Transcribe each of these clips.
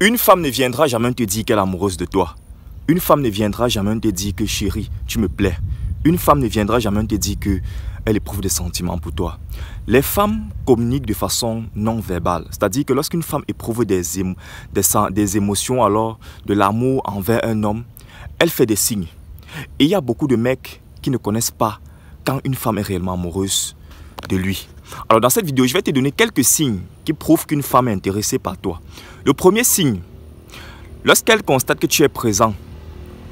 Une femme ne viendra jamais te dire qu'elle est amoureuse de toi. Une femme ne viendra jamais te dire que chérie, tu me plais. Une femme ne viendra jamais te dire qu'elle éprouve des sentiments pour toi. Les femmes communiquent de façon non verbale. C'est-à-dire que lorsqu'une femme éprouve des émotions, alors de l'amour envers un homme, elle fait des signes. Et il y a beaucoup de mecs qui ne connaissent pas quand une femme est réellement amoureuse de lui. Alors dans cette vidéo, je vais te donner quelques signes qui prouvent qu'une femme est intéressée par toi. Le premier signe, lorsqu'elle constate que tu es présent,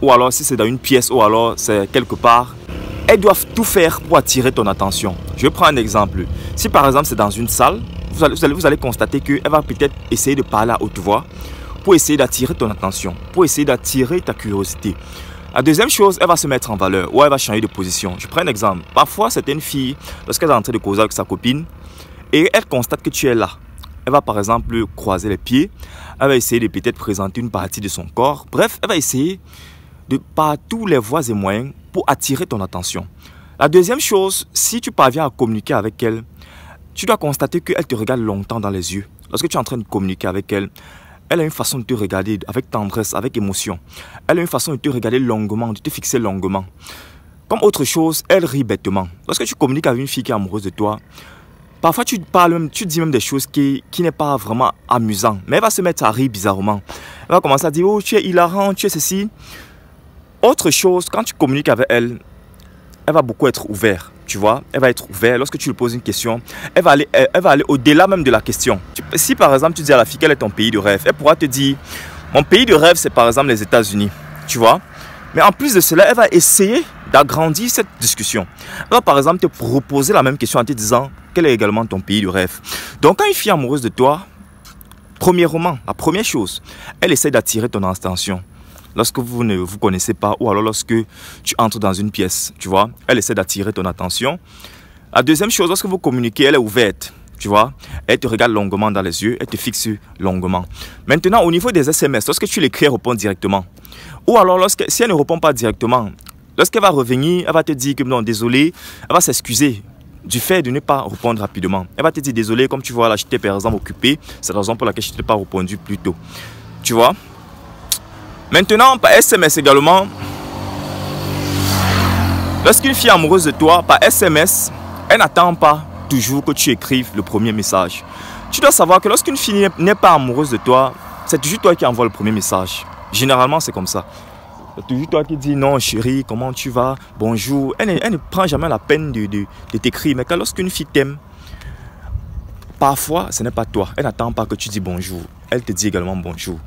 ou alors si c'est dans une pièce, ou alors c'est quelque part, elles doivent tout faire pour attirer ton attention. Je prends un exemple. Si par exemple c'est dans une salle, vous allez constater qu'elle va peut-être essayer de parler à haute voix pour essayer d'attirer ton attention, pour essayer d'attirer ta curiosité. La deuxième chose, elle va se mettre en valeur ou elle va changer de position. Je prends un exemple. Parfois, certaines filles, lorsqu'elle est en train de causer avec sa copine et elle constate que tu es là, elle va par exemple croiser les pieds, elle va essayer de peut-être présenter une partie de son corps. Bref, elle va essayer par tous les voies et moyens pour attirer ton attention. La deuxième chose, si tu parviens à communiquer avec elle, tu dois constater qu'elle te regarde longtemps dans les yeux. Lorsque tu es en train de communiquer avec elle, elle a une façon de te regarder avec tendresse, avec émotion. Elle a une façon de te regarder longuement, de te fixer longuement. Comme autre chose, elle rit bêtement. Lorsque tu communiques avec une fille qui est amoureuse de toi, parfois tu dis même des choses qui n'est pas vraiment amusant. Mais elle va se mettre à rire bizarrement. Elle va commencer à dire, oh tu es hilarant, tu es ceci. Autre chose, quand tu communiques avec elle, elle va beaucoup être ouverte, tu vois. Elle va être ouverte. Lorsque tu lui poses une question, elle va aller au-delà même de la question. Si par exemple tu dis à la fille quel est ton pays de rêve, elle pourra te dire, mon pays de rêve c'est par exemple les États-Unis, tu vois. Mais en plus de cela, elle va essayer d'agrandir cette discussion. Elle va par exemple te proposer la même question en te disant, quel est également ton pays de rêve. Donc quand une fille est amoureuse de toi, premièrement, la première chose, elle essaie d'attirer ton attention. Lorsque vous ne vous connaissez pas ou alors lorsque tu entres dans une pièce, tu vois, elle essaie d'attirer ton attention. La deuxième chose, lorsque vous communiquez, elle est ouverte, tu vois. Elle te regarde longuement dans les yeux, elle te fixe longuement. Maintenant, au niveau des SMS, lorsque tu l'écris, elle répond directement. Ou alors, si elle ne répond pas directement, lorsqu'elle va revenir, elle va te dire que non, désolé, elle va s'excuser du fait de ne pas répondre rapidement. Elle va te dire désolé, comme tu vois là, j'étais par exemple occupé, c'est la raison pour laquelle je ne t'ai pas répondu plus tôt. Tu vois. Maintenant, par SMS également, lorsqu'une fille est amoureuse de toi, par SMS, elle n'attend pas toujours que tu écrives le premier message. Tu dois savoir que lorsqu'une fille n'est pas amoureuse de toi, c'est toujours toi qui envoie le premier message. Généralement, c'est comme ça. C'est toujours toi qui dis non chérie, comment tu vas, bonjour. Elle ne prend jamais la peine de t'écrire. Mais quand lorsqu'une fille t'aime, parfois, ce n'est pas toi. Elle n'attend pas que tu dis bonjour. Elle te dit également bonjour.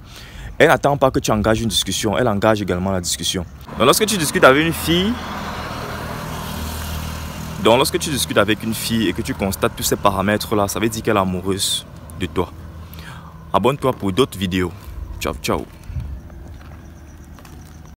Elle n'attend pas que tu engages une discussion, elle engage également la discussion. Donc lorsque tu discutes avec une fille, et que tu constates tous ces paramètres-là, ça veut dire qu'elle est amoureuse de toi. Abonne-toi pour d'autres vidéos. Ciao, ciao.